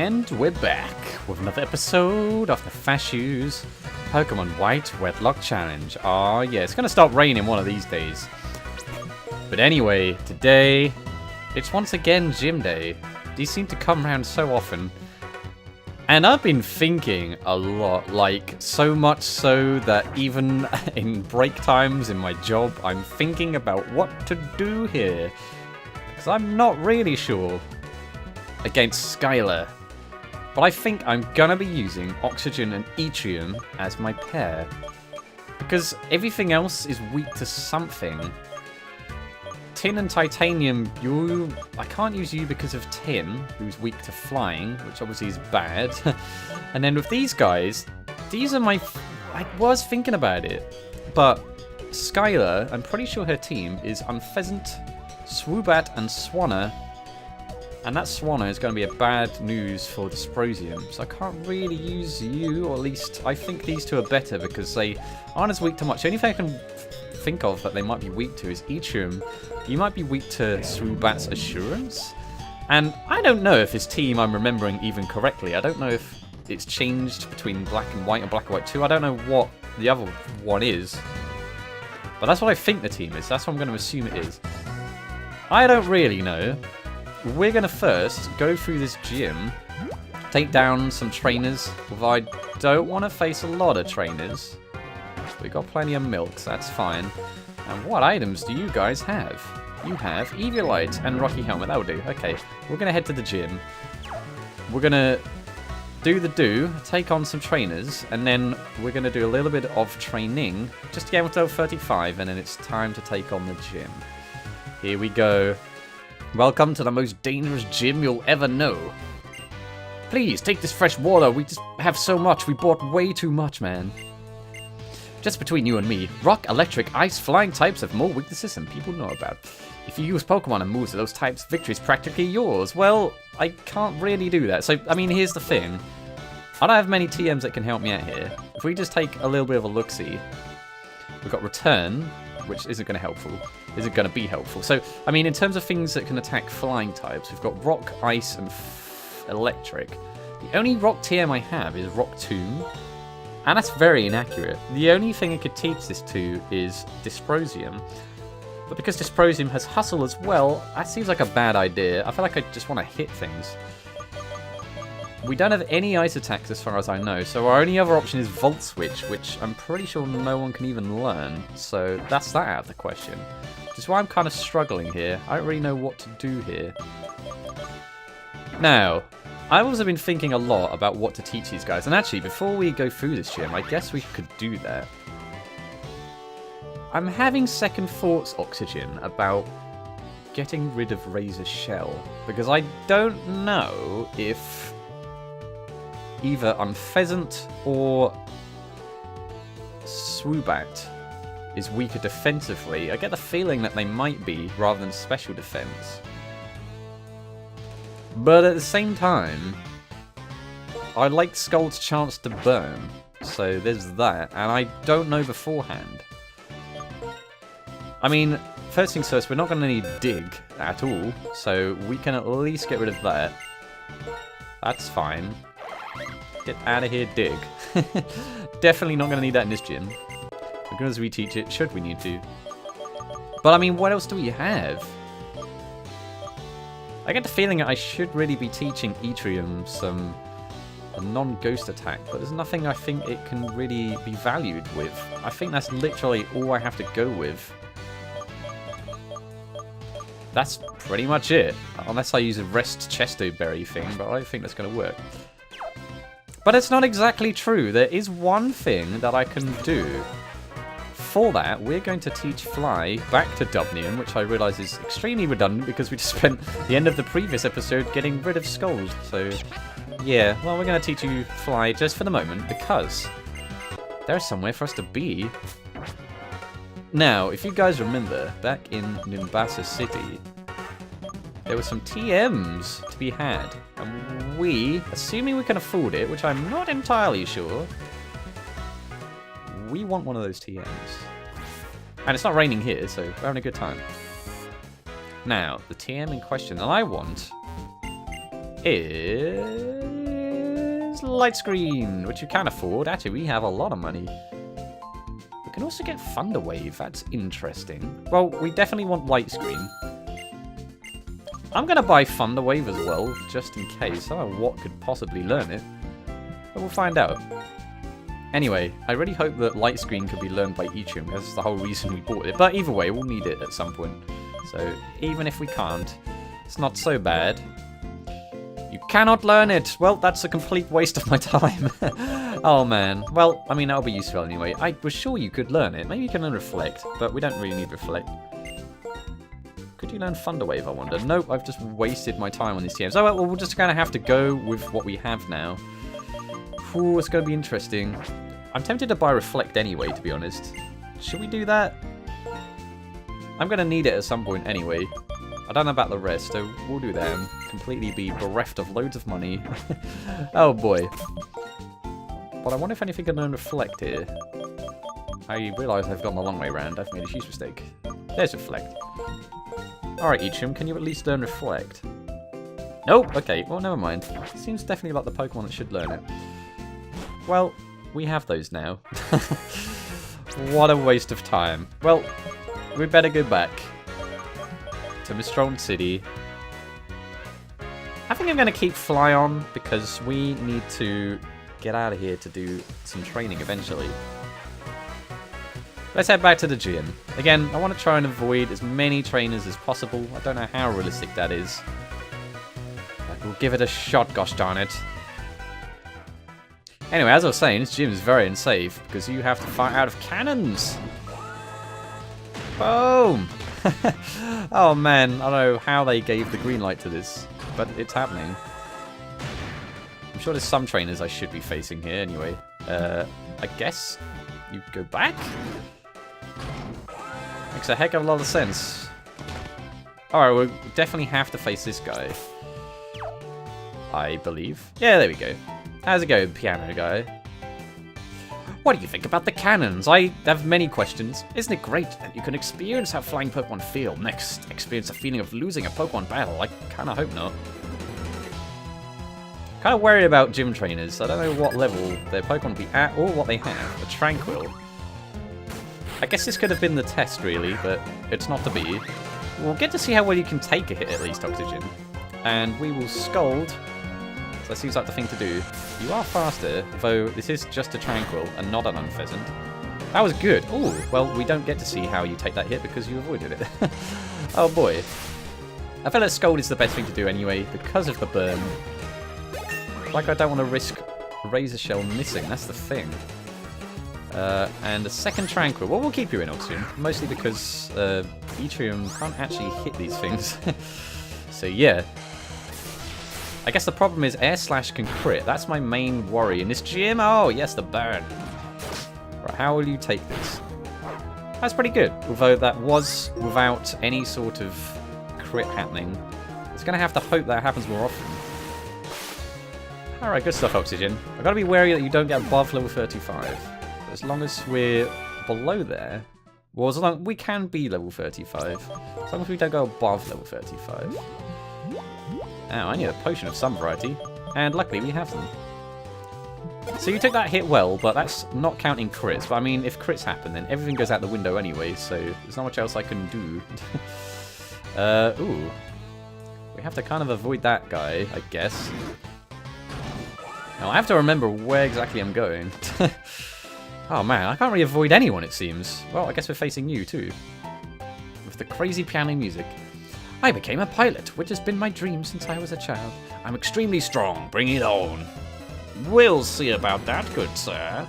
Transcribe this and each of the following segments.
And we're back with another episode of Nefashuu's Pokemon White Wedlocke Challenge. Oh yeah, it's going to start raining one of these days. But anyway, today, it's once again gym day. These seem to come around so often. And I've been thinking a lot, like so much so that even in break times in my job, I'm thinking about what to do here. Because I'm not really sure against Skyla. But I think I'm gonna be using Oxygen and Yttrium as my pair. Because everything else is weak to something. Tin and Titanium, I can't use you because of Tin, who's weak to flying, which obviously is bad. And then with these guys, these are my... I was thinking about it. But Skyla, I'm pretty sure her team is Unpheasant, Swoobat, and Swanna. And that Swanna is going to be a bad news for Dysprosium. So I can't really use you, or at least I think these two are better because they aren't as weak to much. The only thing I can think of that they might be weak to is Yttrium. You might be weak to Swoobat's Assurance. And I don't know if his team I'm remembering even correctly. I don't know if it's changed between Black and White and Black and White 2. I don't know what the other one is. But that's what I think the team is. That's what I'm going to assume it is. I don't really know. We're going to first go through this gym, take down some trainers, although I don't want to face a lot of trainers. We've got plenty of milk, so that's fine. And what items do you guys have? You have Eviolite and Rocky Helmet, that'll do. Okay, we're going to head to the gym. We're going to do, take on some trainers, and then we're going to do a little bit of training, just to get until 35, and then it's time to take on the gym. Here we go. Welcome to the most dangerous gym you'll ever know. Please, take this fresh water. We just have so much. We bought way too much, man. Just between you and me, rock, electric, ice, flying types have more weaknesses than people know about. If you use Pokemon and moves of those types, victory's practically yours. Well, I can't really do that. So, I mean, here's the thing. I don't have many TMs that can help me out here. If we just take a little bit of a look-see, we've got Return, which isn't going to be helpful. So, I mean, in terms of things that can attack flying types, we've got Rock, Ice, and Electric. The only Rock TM I have is Rock Tomb, and that's very inaccurate. The only thing I could teach this to is Dysprosium, but because Dysprosium has Hustle as well, that seems like a bad idea. I feel like I just want to hit things. We don't have any ice attacks as far as I know, so our only other option is Volt Switch, which I'm pretty sure no one can even learn, so that's that out of the question. Which is why I'm kind of struggling here. I don't really know what to do here. Now, I've also been thinking a lot about what to teach these guys, and actually, before we go through this gym, I guess we could do that. I'm having second thoughts, Oxygen, about getting rid of Razor Shell, because I don't know if either Unpheasant or Swoobat is weaker defensively. I get the feeling that they might be, rather than special defense. But at the same time, I like Skull's chance to burn, so there's that, and I don't know beforehand. I mean, first things first, we're not going to need Dig at all, so we can at least get rid of that. That's fine. Get out of here, Dig. Definitely not going to need that in this gym. We're going to reteach it, should we need to. But I mean, what else do we have? I get the feeling that I should really be teaching Yttrium a non-ghost attack, but there's nothing I think it can really be valued with. I think that's literally all I have to go with. That's pretty much it. Unless I use a Rest Chesto Berry thing, but I don't think that's going to work. But it's not exactly true. There is one thing that I can do. For that, we're going to teach Fly back to Dubnium, which I realise is extremely redundant because we just spent the end of the previous episode getting rid of Scold. So, yeah, well, we're going to teach you Fly just for the moment because there's somewhere for us to be. Now, if you guys remember, back in Nimbasa City, there were some TMs to be had. And we, assuming we can afford it, which I'm not entirely sure, we want one of those TMs. And it's not raining here, so we're having a good time. Now, the TM in question that I want is Light Screen, which you can afford. Actually, we have a lot of money. We can also get Thunder Wave. That's interesting. Well, we definitely want Light Screen. I'm going to buy Thunder Wave as well, just in case. I don't know what could possibly learn it. But we'll find out. Anyway, I really hope that Light Screen could be learned by Etrium. That's the whole reason we bought it. But either way, we'll need it at some point. So even if we can't, it's not so bad. You cannot learn it. Well, that's a complete waste of my time. Oh, man. Well, I mean, that'll be useful anyway. I was sure you could learn it. Maybe you can learn Reflect, but we don't really need Reflect. Could you learn Thunder Wave, I wonder? Nope, I've just wasted my time on these TMs. Oh, well, we're just going to have to go with what we have now. Ooh, it's going to be interesting. I'm tempted to buy Reflect anyway, to be honest. Should we do that? I'm going to need it at some point anyway. I don't know about the rest, so we'll do that and completely be bereft of loads of money. Oh boy. But I wonder if anything can learn Reflect here. I realise I've gone the long way around. I've made a huge mistake. There's Reflect. Alright, Etrium, can you at least learn Reflect? Nope, okay, well, never mind. Seems definitely like the Pokemon that should learn it. Well, we have those now. What a waste of time. Well, we better go back to Mistron City. I think I'm going to keep Fly-On because we need to get out of here to do some training eventually. Let's head back to the gym. Again, I want to try and avoid as many trainers as possible. I don't know how realistic that is. But we'll give it a shot, gosh darn it. Anyway, as I was saying, this gym is very unsafe because you have to fight out of cannons. Boom! Oh man, I don't know how they gave the green light to this, but it's happening. I'm sure there's some trainers I should be facing here anyway. I guess you go back? Makes a heck of a lot of sense. Alright, we'll definitely have to face this guy. I believe. Yeah, there we go. How's it going, piano guy? What do you think about the cannons? I have many questions. Isn't it great that you can experience how flying Pokemon feel? Next, experience the feeling of losing a Pokemon battle. I kinda hope not. Kinda worried about gym trainers. I don't know what level their Pokemon will be at or what they have. A Tranquil. I guess this could have been the test, really, but it's not to be. We'll get to see how well you can take a hit, at least, Oxygen. And we will Scold. So that seems like the thing to do. You are faster, though this is just a Tranquil and not an Unpheasant. That was good. Ooh, well, we don't get to see how you take that hit because you avoided it. Oh, boy. I feel like Scold is the best thing to do anyway, because of the burn. Like, I don't want to risk Razor Shell missing, that's the thing. And a second Tranquil. Well, we'll keep you in Oxygen, mostly because Etrium can't actually hit these things. So, yeah. I guess the problem is Air Slash can crit. That's my main worry in this gym. Oh, yes, the burn. Right, how will you take this? That's pretty good, although that was without any sort of crit happening. It's going to have to hope that happens more often. Alright, good stuff, Oxygen. I've got to be wary that you don't get above level 35. As long as we're below there... Well, as long we can be level 35. As long as we don't go above level 35. Oh, I need a potion of some variety. And luckily we have them. So you took that hit well, but that's not counting crits. But I mean, if crits happen, then everything goes out the window anyway, so there's not much else I can do. Ooh. We have to kind of avoid that guy, I guess. Now, I have to remember where exactly I'm going. Oh man, I can't really avoid anyone, it seems. Well, I guess we're facing you, too. With the crazy piano music. I became a pilot, which has been my dream since I was a child. I'm extremely strong. Bring it on. We'll see about that, good sir.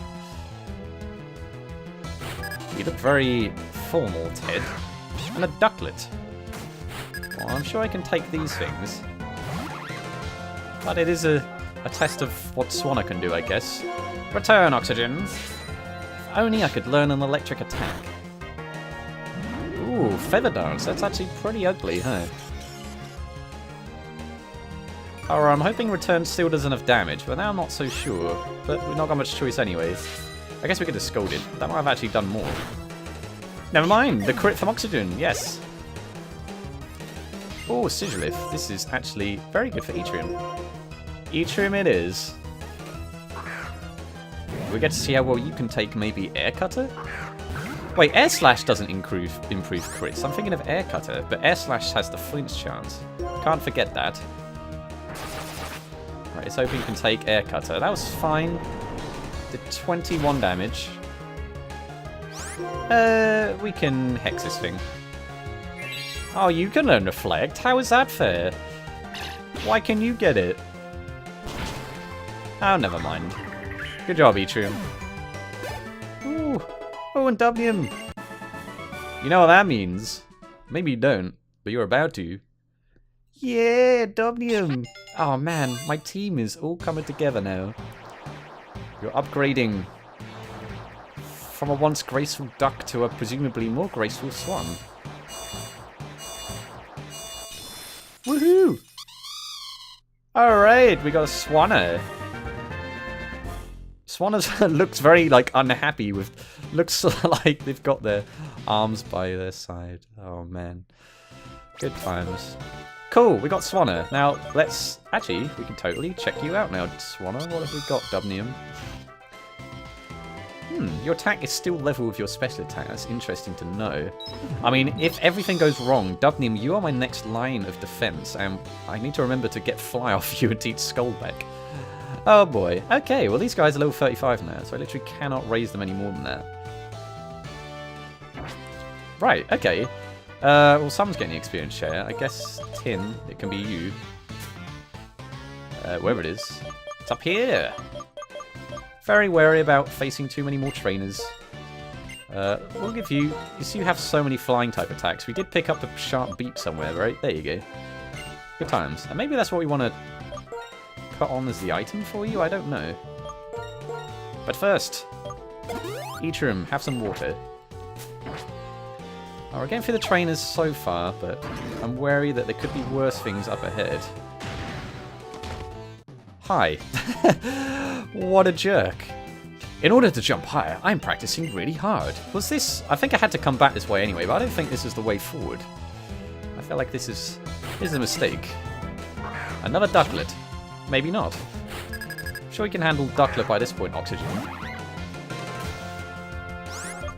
You look very formal, Ted. And a ducklet. Well, I'm sure I can take these things. But it is a test of what Swanna can do, I guess. Return, Oxygen. If only I could learn an electric attack. Ooh, Feather Dance. That's actually pretty ugly, huh? Alright, I'm hoping Return still does enough damage, but now I'm not so sure. But we've not got much choice anyway. I guess we could have Scolded. That might have actually done more. Never mind, the crit from Oxygen, yes. Oh, Sigilif. This is actually very good for Etrium. Eatrim it is. We get to see how well you can take maybe Air Cutter? Wait, Air Slash doesn't improve crits. I'm thinking of Air Cutter, but Air Slash has the flinch chance. Can't forget that. Right, let's hope you can take Air Cutter. That was fine. Did 21 damage. We can Hex this thing. Oh, you can learn Reflect? How is that fair? Why can you get it? Oh, never mind. Good job, Eatrim. Ooh. Oh, and Wm. You know what that means. Maybe you don't, but you're about to. Yeah, Wm. Oh man, my team is all coming together now. You're upgrading from a once graceful duck to a presumably more graceful swan. Woohoo! Alright, we got a Swanner. Swanner looks very, like, unhappy with... Looks like they've got their arms by their side. Oh, man. Good times. Cool, we got Swanner. Now, let's... Actually, we can totally check you out now, Swanner. What have we got, Dubnium? Your attack is still level with your special attack. That's interesting to know. I mean, if everything goes wrong, Dubnium, you are my next line of defense, and I need to remember to get Fly off you and teach Skull back. Oh boy. Okay, well these guys are level 35 now, so I literally cannot raise them any more than that. Right, okay. Well, someone's getting the experience share. I guess Tin, it can be you. Wherever it is. It's up here! Very wary about facing too many more trainers. We'll give you... You see you have so many flying type attacks. We did pick up a sharp beat somewhere, right? There you go. Good times. And maybe that's what we want to put on as the item for you? I don't know. But first, Eatrim, have some water. Oh, we're getting through the trainers so far, but I'm wary that there could be worse things up ahead. Hi. What a jerk. In order to jump higher, I'm practicing really hard. Was this... I think I had to come back this way anyway, but I don't think this is the way forward. I feel like this is a mistake. Another ducklet. Maybe not. I'm sure we can handle ducklet by this point, Oxygen.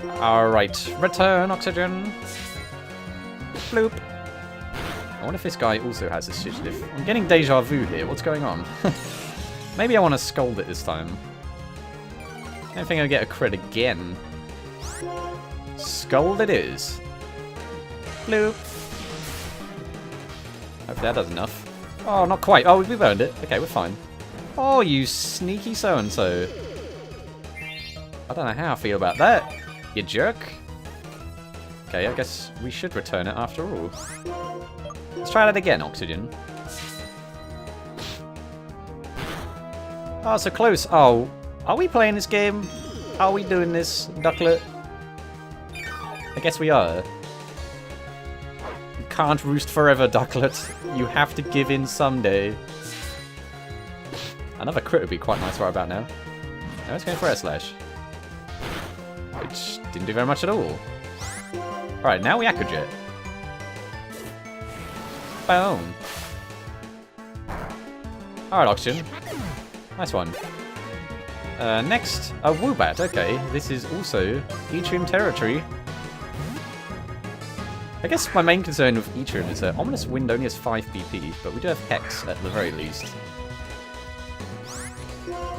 Alright, return, Oxygen. Bloop. I wonder if this guy also has a Sigilyph. I'm getting deja vu here. What's going on? Maybe I want to scold it this time. I don't think I'll get a crit again. Scold it is. Bloop. Hope that does enough. Oh, not quite. Oh, we've earned it. Okay, we're fine. Oh, you sneaky so-and-so. I don't know how I feel about that. You jerk. Okay, I guess we should return it after all. Let's try that again, Oxygen. Oh, so close. Oh, are we playing this game? Are we doing this, Ducklet? I guess we are. You can't roost forever, Ducklet. You have to give in someday. Another crit would be quite nice right about now. Now it's going for Air Slash. Which didn't do very much at all. Alright, now we Aquajet. Boom. Alright, Oxygen. Nice one. Next, a Woobat. Okay, this is also Eatrim territory. I guess my main concern with Eatrim is that Ominous Wind only has 5 BP, but we do have Hex at the very least.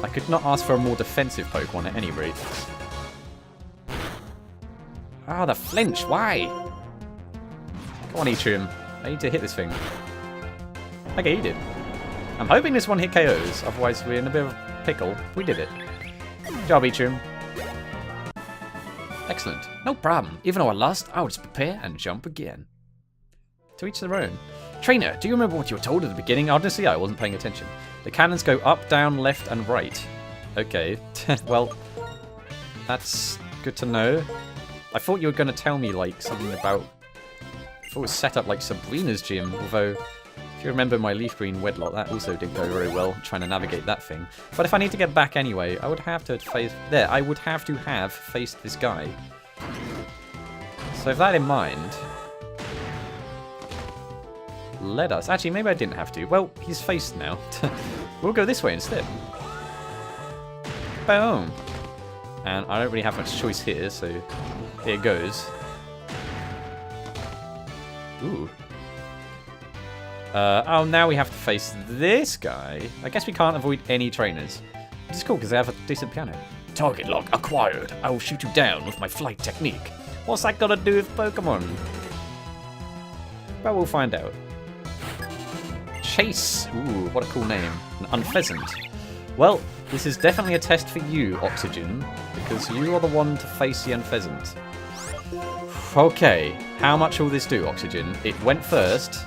I could not ask for a more defensive Pokemon at any rate. Ah, the flinch, why? Come on, Eatrim. I need to hit this thing. Okay, you did. I'm hoping this one hit KOs, otherwise we're in a bit of a pickle. We did it. Good job, Eatrim. Excellent. No problem. Even though I lost, I would just prepare and jump again. To each their own. Trainer, do you remember what you were told at the beginning? Honestly, I wasn't paying attention. The cannons go up, down, left, and right. Okay. Well, that's good to know. I thought you were going to tell me, like, something about... I thought it was set up like Sabrina's gym, although... If you remember my Leaf Green Wedlocke, that also didn't go very well, trying to navigate that thing. But if I need to get back anyway, I would have to face... There, I would have to have faced this guy. So with that in mind... Let us... Actually, maybe I didn't have to. Well, he's faced now. We'll go this way instead. Boom. And I don't really have much choice here, so here it goes. Ooh. Oh, now we have to face this guy. I guess we can't avoid any trainers. Which is cool because they have a decent piano. Target lock acquired. I will shoot you down with my flight technique. What's that got to do with Pokemon? But we'll find out. Chase. Ooh, what a cool name. An unpheasant. Well, this is definitely a test for you, Oxygen, because you are the one to face the unpheasant. Okay, how much will this do, Oxygen? It went first.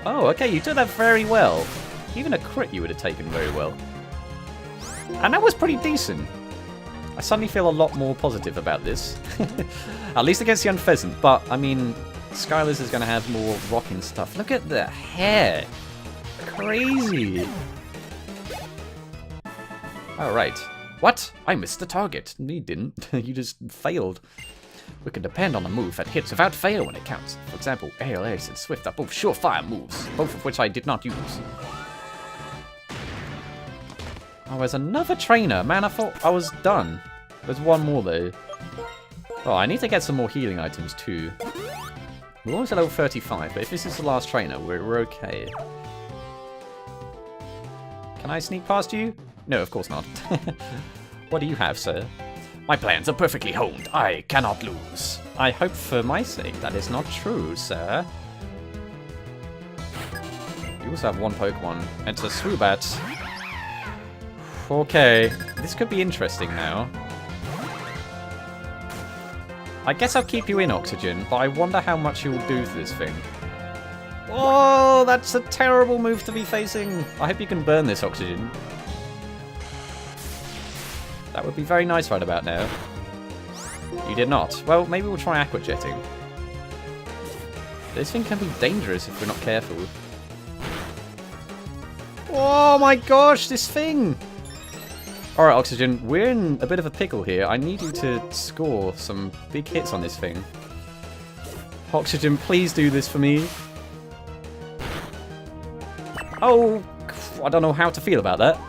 Oh, okay, you did that very well. Even a crit you would have taken very well. And that was pretty decent. I suddenly feel a lot more positive about this. At least against the unpheasant, but, I mean, Skyla's is going to have more rocking stuff. Look at the hair. Crazy. Alright. What? I missed the target. You didn't. You just failed. We can depend on a move that hits without fail when it counts. For example, ALS and Swift are both surefire moves, both of which I did not use. Oh, there's another trainer. Man, I thought I was done. There's one more, though. Oh, I need to get some more healing items, too. We're almost at level 35, but if this is the last trainer, we're okay. Can I sneak past you? No, of course not. What do you have, sir? My plans are perfectly honed. I cannot lose. I hope for my sake that is not true, sir. You also have one Pokemon. Enter Swoobat. Okay, this could be interesting now. I guess I'll keep you in, Oxygen, but I wonder how much you'll do for this thing. Oh, that's a terrible move to be facing. I hope you can burn this, Oxygen. That would be very nice right about now. You did not. Well, maybe we'll try Aqua Jetting. This thing can be dangerous if we're not careful. Oh my gosh, this thing! Alright, Oxygen, we're in a bit of a pickle here. I need you to score some big hits on this thing. Oxygen, please do this for me. Oh, I don't know how to feel about that.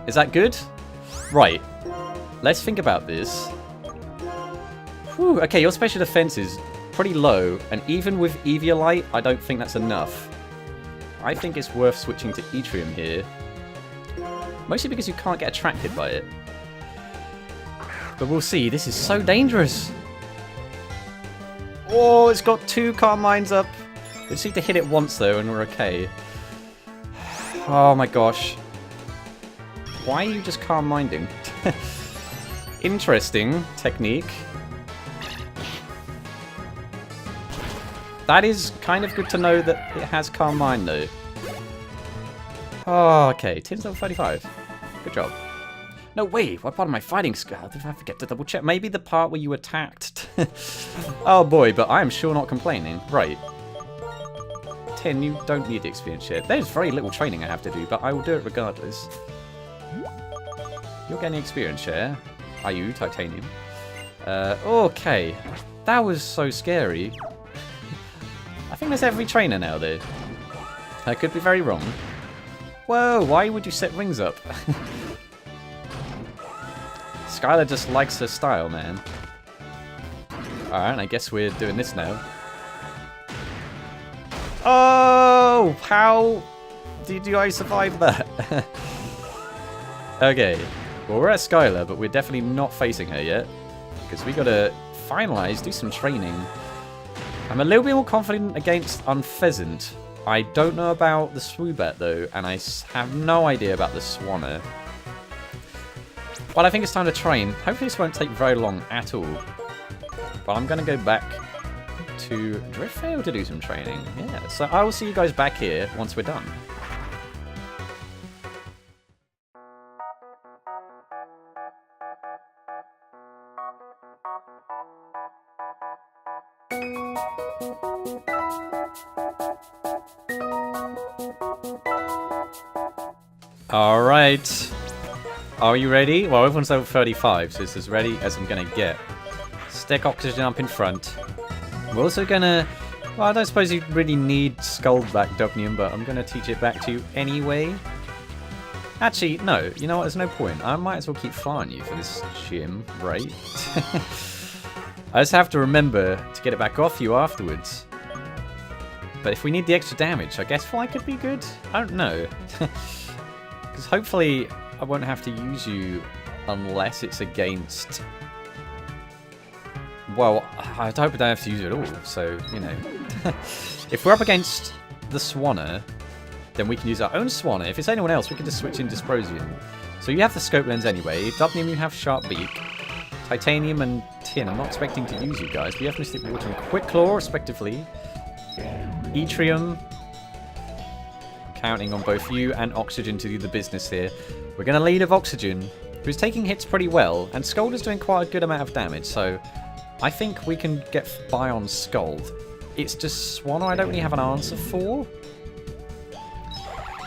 Is that good? Right. Let's think about this. Whew, okay, your special defense is pretty low, and even with Eviolite, I don't think that's enough. I think it's worth switching to Etrium here. Mostly because you can't get attracted by it. But we'll see. This is so dangerous. Oh, it's got 2 Carmines up. We just need to hit it once, though, and we're okay. Oh my gosh. Why are you just Carmining? Interesting technique. That is kind of good to know that it has Carmine, though. Oh, okay. Tin's level 35. Good job. No, wait. What part of my fighting skill did I forget to double check? Maybe the part where you attacked. Oh boy, but I am sure not complaining. Right. Tin, you don't need the experience yet. There's very little training I have to do, but I will do it regardless. You're getting experience share. Are you, Titanium? Okay. That was so scary. I think there's every trainer now, though. I could be very wrong. Whoa, why would you set rings up? Skyla just likes her style, man. Alright, I guess we're doing this now. Oh! How did I survive that? Okay. Well, we're at Skyla, but we're definitely not facing her yet. Because we gotta finalize, do some training. I'm a little bit more confident against Unpheasant. I don't know about the Swoobat, though, and I have no idea about the Swanner. But I think it's time to train. Hopefully this won't take very long at all. But I'm going to go back to Driftvale to do some training. Yeah, so I will see you guys back here once we're done. Alright. Are you ready? Well, everyone's level 35, so it's as ready as I'm going to get. Stick Oxygen up in front. We're also going to Well, I don't suppose you really need Scald back, Dubnium, but I'm going to teach it back to you anyway. Actually, no. You know what? There's no point. I might as well keep flying you for this gym, right? I just have to remember to get it back off you afterwards. But if we need the extra damage, I guess fly could be good? I don't know. Because hopefully I won't have to use you unless it's against... Well, I hope I don't have to use it at all, so, you know. If we're up against the Swanner, then we can use our own Swanner. If it's anyone else, we can just switch in Dysprosium. So you have the Scope Lens anyway. Dubnium, you have Sharp Beak. Titanium and Tin, I'm not expecting to use you guys, but you have Mystic Water and Quick Claw, respectively. Yttrium. Counting on both you and Oxygen to do the business here. We're going to lead with Oxygen, who's taking hits pretty well, and Scald is doing quite a good amount of damage, so I think we can get by on Scald. It's just Swanner I don't really have an answer for.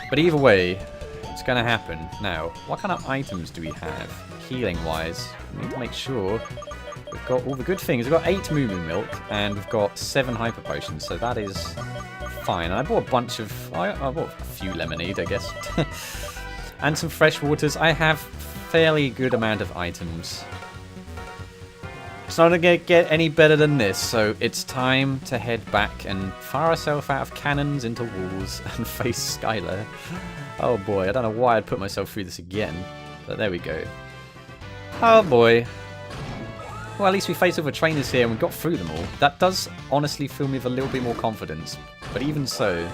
But either way, it's going to happen. Now, what kind of items do we have? Healing-wise, we need to make sure we've got all the good things. We've got 8 Moo Moo Milk, and we've got 7 Hyper Potions, so that is fine. And I bought a bunch of... I bought a few Lemonade, I guess. And some Fresh Waters. I have fairly good amount of items. It's not going to get any better than this, so it's time to head back and fire ourselves out of cannons into walls and face Skyla. Oh boy, I don't know why I'd put myself through this again, but there we go. Oh boy. Well, at least we faced other trainers here and we got through them all. That does honestly fill me with a little bit more confidence, but even so,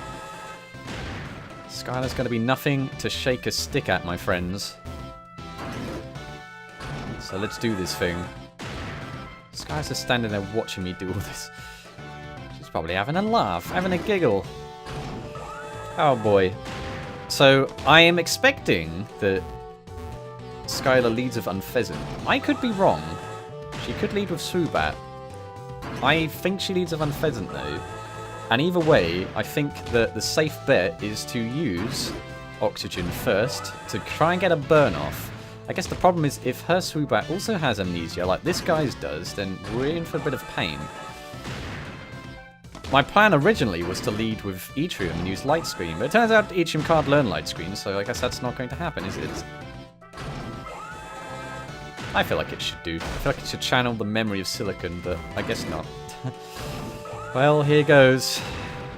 Skyla's going to be nothing to shake a stick at, my friends. So let's do this thing. Skyla's just standing there watching me do all this. She's probably having a laugh, having a giggle. Oh boy. So I am expecting that Skyla leads with Unpheasant. I could be wrong. She could lead with Swoobat. I think she leads with Unpheasant though. And either way, I think that the safe bet is to use Oxygen first to try and get a burn off. I guess the problem is if her Swoobat also has Amnesia, like this guy's does, then we're in for a bit of pain. My plan originally was to lead with Yttrium and use Light Screen, but it turns out Yttrium can't learn Light Screen, so I guess that's not going to happen, is it? I feel like it should do. I feel like it should channel the memory of Silicon, but I guess not. Well, here goes.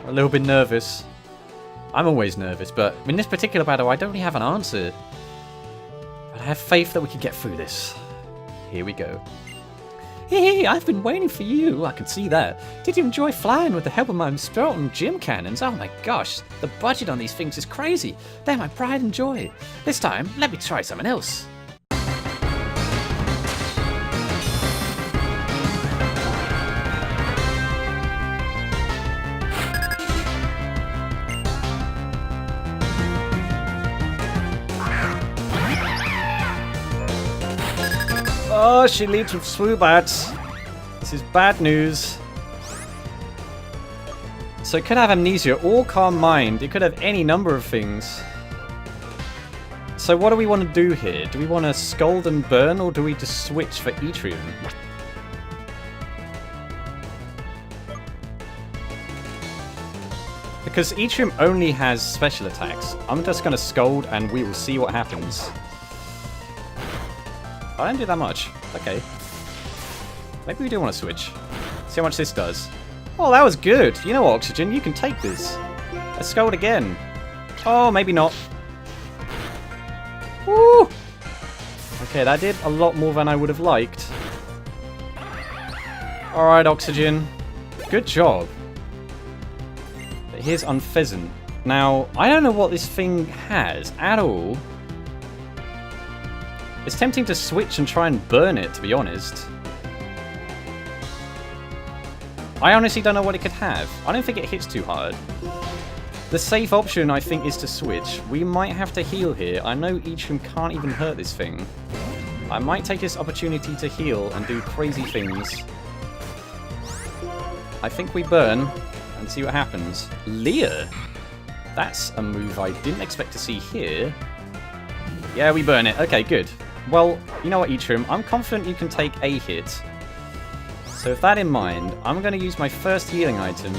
A little bit nervous. I'm always nervous, but in this particular battle, I don't really have an answer. But I have faith that we can get through this. Here we go. Hey, I've been waiting for you. I can see that. Did you enjoy flying with the help of my Spartan gym cannons? Oh my gosh, the budget on these things is crazy. They're my pride and joy. This time, let me try something else. Oh, she leads with Swoobat. This is bad news. So it could have Amnesia or Calm Mind. It could have any number of things. So what do we want to do here? Do we want to Scald and Burn, or do we just switch for Yttrium? Because Yttrium only has special attacks. I'm just going to Scald and we will see what happens. I don't do that much. Okay. Maybe we do want to switch. See how much this does. Oh, that was good. You know what, Oxygen? You can take this. Let's Scald again. Oh, maybe not. Woo! Okay, that did a lot more than I would have liked. Alright, Oxygen. Good job. But here's Unpheasant. Now, I don't know what this thing has at all. It's tempting to switch and try and burn it, to be honest. I honestly don't know what it could have. I don't think it hits too hard. The safe option, I think, is to switch. We might have to heal here. I know Yttrium can't even hurt this thing. I might take this opportunity to heal and do crazy things. I think we burn and see what happens. Leer! That's a move I didn't expect to see here. Yeah, we burn it. Okay, good. Well, you know what, Yttrium? I'm confident you can take a hit. So with that in mind, I'm going to use my first healing item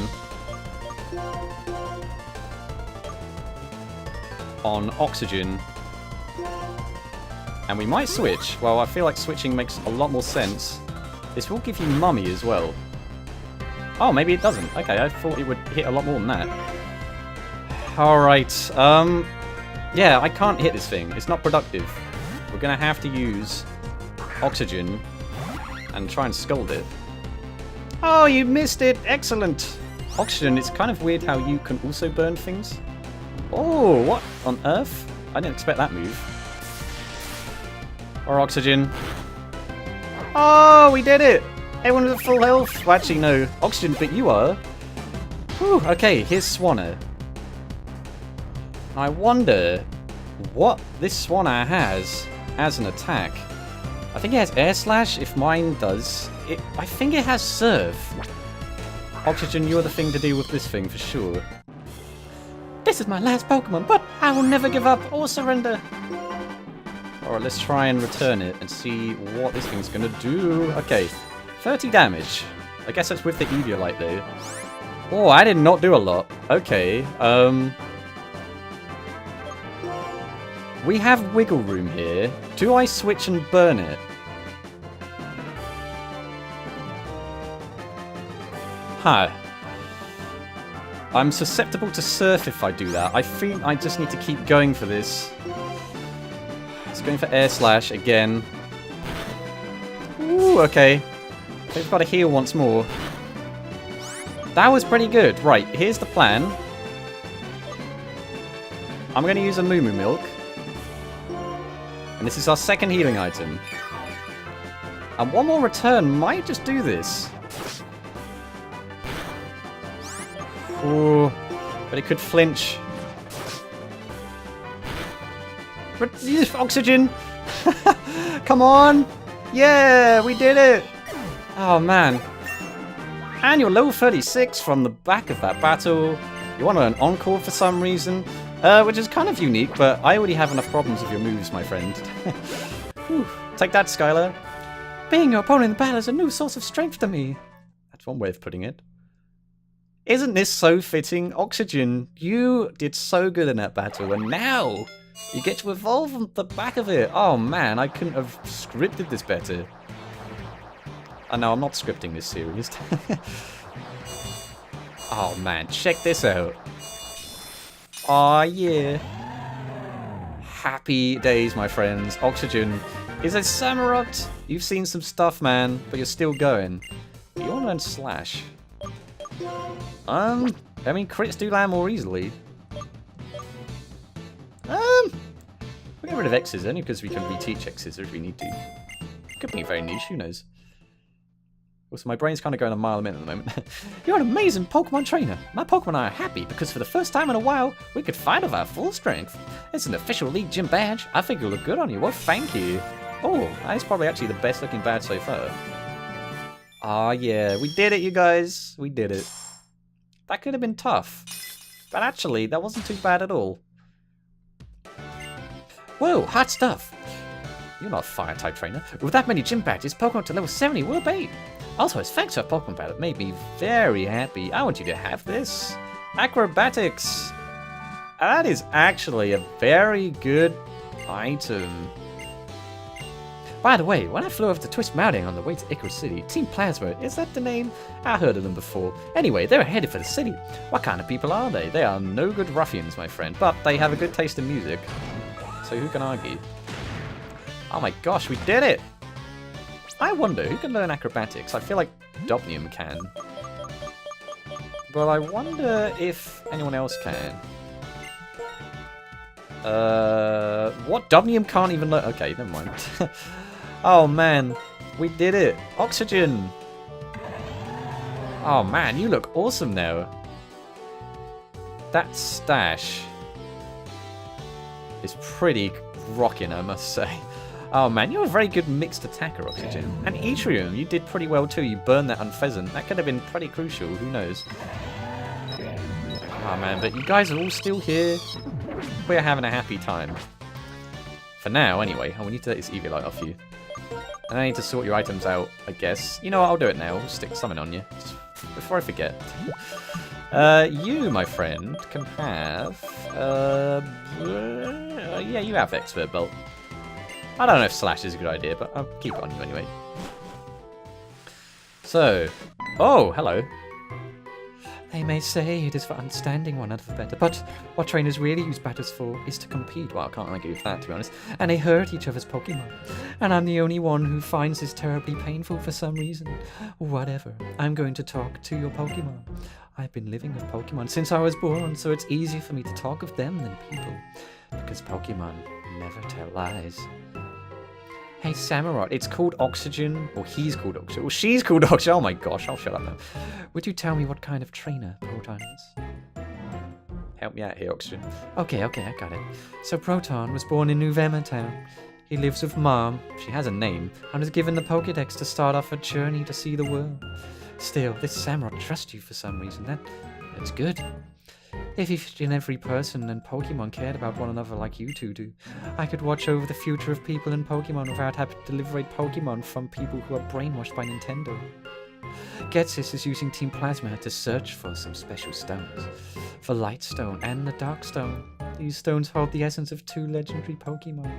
on oxygen. And we might switch. Well, I feel like switching makes a lot more sense. This will give you mummy as well. Oh, maybe it doesn't. Okay, I thought it would hit a lot more than that. Alright, yeah, I can't hit this thing. It's not productive. We're gonna have to use oxygen and try and scold it. Oh, you missed it! Excellent! Oxygen, it's kind of weird how you can also burn things. Oh, what on earth? I didn't expect that move. Or oxygen. Oh, we did it! Everyone with full health. Well, actually, no. Oxygen, but you are. Whew, okay, here's Swanna. I wonder what this Swanna has as an attack. I think it has Air Slash, if mine does. I think it has Surf. Oxygen, you're the thing to deal with this thing for sure. This is my last Pokemon, but I will never give up or surrender. Alright, let's try and return it and see what this thing's gonna do. Okay, 30 damage. I guess that's with the Eviolite though. Oh, I did not do a lot. Okay, we have wiggle room here. Do I switch and burn it? Huh. I'm susceptible to Surf if I do that. I think I just need to keep going for this. It's going for Air Slash again. Ooh, okay. They've got to heal once more. That was pretty good. Right, here's the plan. I'm going to use a Moo Moo Milk. And this is our second healing item. And one more return might just do this. Ooh, but it could flinch. Oxygen! Come on! Yeah, we did it! Oh man. And you're level 36 from the back of that battle. You want an encore for some reason. Which is kind of unique, but I already have enough problems with your moves, my friend. Whew. Take that, Skyla. Being your opponent in the battle is a new source of strength to me. That's one way of putting it. Isn't this so fitting? Oxygen, you did so good in that battle, and now you get to evolve on the back of it. Oh man, I couldn't have scripted this better. Oh no, I'm not scripting this series. Oh man, check this out. Aw, yeah. Happy days, my friends. Oxygen is a Samurott. You've seen some stuff, man, but you're still going. You want to learn Slash? I mean, crits do land more easily. We'll get rid of X's, only because we can reteach X's if we need to. Could be very niche, who knows? Also, my brain's kind of going a mile a minute at the moment. You're an amazing Pokemon trainer. My Pokemon and I are happy because for the first time in a while, we could fight with our full strength. It's an official League Gym badge. I think it'll look good on you. Well, thank you. Oh, that's probably actually the best looking badge so far. Ah, yeah. We did it, you guys. We did it. That could have been tough. But actually, that wasn't too bad at all. Whoa, hot stuff. You're not a fire-type trainer. With that many gym badges, Pokemon to level 70 will obey. Also, as thanks to our Pokemon battle, it made me very happy. I want you to have this. Acrobatics. That is actually a very good item. By the way, when I flew over to Twist Mountain on the way to Icarus City, Team Plasma, is that the name? I heard of them before. Anyway, they're headed for the city. What kind of people are they? They are no good ruffians, my friend, but they have a good taste in music. So who can argue? Oh my gosh, we did it! I wonder, who can learn acrobatics? I feel like Dupes can. But I wonder if anyone else can. What? Dupes can't even learn... Okay, never mind. Oh man, we did it! Oxygen! Oh man, you look awesome now. That stash is pretty rocking, I must say. Oh man, you're a very good mixed attacker, Oxygen. And Etrium, you did pretty well too. You burned that Unpheasant. That could have been pretty crucial, who knows. Oh man, but you guys are all still here. We're having a happy time. For now, anyway. Oh, we need to take this Eviolite off you. And I need to sort your items out, I guess. You know what, I'll do it now. I'll stick something on you. Just before I forget. You, my friend, can have... yeah, you have expert belt. I don't know if slash is a good idea, but I'll keep it on you anyway. So, oh, hello. They may say it is for understanding one another better, but what trainers really use battles for is to compete. Well, I can't argue with that, to be honest. And they hurt each other's Pokemon. And I'm the only one who finds this terribly painful for some reason. Whatever. I'm going to talk to your Pokemon. I've been living with Pokemon since I was born, so it's easier for me to talk of them than people. Because Pokemon never tell lies. Hey, Samurott, it's called Oxygen, or he's called Oxygen, or she's called Oxygen. Oh my gosh, I'll shut up now. Would you tell me what kind of trainer Proton is? Help me out here, Oxygen. Okay, I got it. So Proton was born in New Town. He lives with Mom, she has a name, and was given the Pokedex to start off a journey to see the world. Still, this Samurott trusts you for some reason. That's good. If each and every person and Pokemon cared about one another like you two do, I could watch over the future of people and Pokemon without having to liberate Pokemon from people who are brainwashed by Nintendo. Getsis is using Team Plasma to search for some special stones. The Light Stone and the Dark Stone. These stones hold the essence of 2 legendary Pokemon.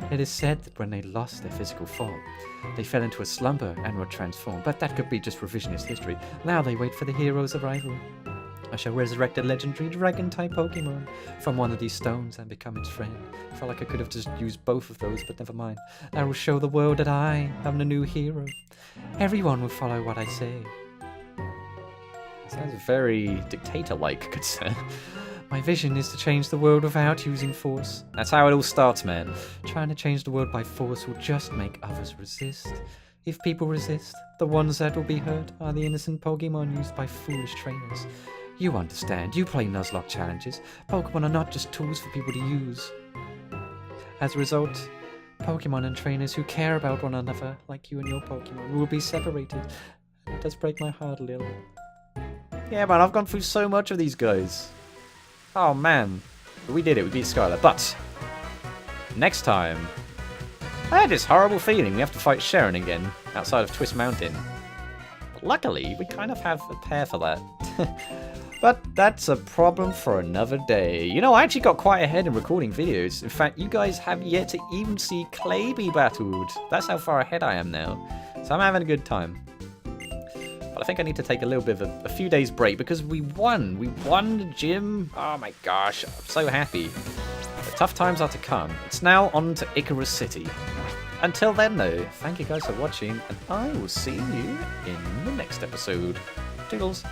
It is said that when they lost their physical form, they fell into a slumber and were transformed, but that could be just revisionist history. Now they wait for the hero's arrival. I shall resurrect a legendary Dragon-type Pokemon from one of these stones and become its friend. I felt like I could have just used both of those, but never mind. I will show the world that I am the new hero. Everyone will follow what I say. Sounds very dictator-like, good sir. My vision is to change the world without using force. That's how it all starts, man. Trying to change the world by force will just make others resist. If people resist, the ones that will be hurt are the innocent Pokemon used by foolish trainers. You understand, you play Nuzlocke challenges. Pokemon are not just tools for people to use. As a result, Pokemon and trainers who care about one another, like you and your Pokemon, will be separated. It does break my heart a little. Yeah, man, I've gone through so much of these guys. Oh, man. But we did it, we beat Skyla. But, next time, I had this horrible feeling we have to fight Sharon again, outside of Twist Mountain. Luckily, we kind of have a pair for that. But that's a problem for another day. You know, I actually got quite ahead in recording videos. In fact, you guys have yet to even see Clay be battled. That's how far ahead I am now. So I'm having a good time. But I think I need to take a little bit of a few days break because we won. We won the gym. Oh my gosh, I'm so happy. The tough times are to come. It's now on to Icarus City. Until then, though, thank you guys for watching, and I will see you in the next episode. Toodles.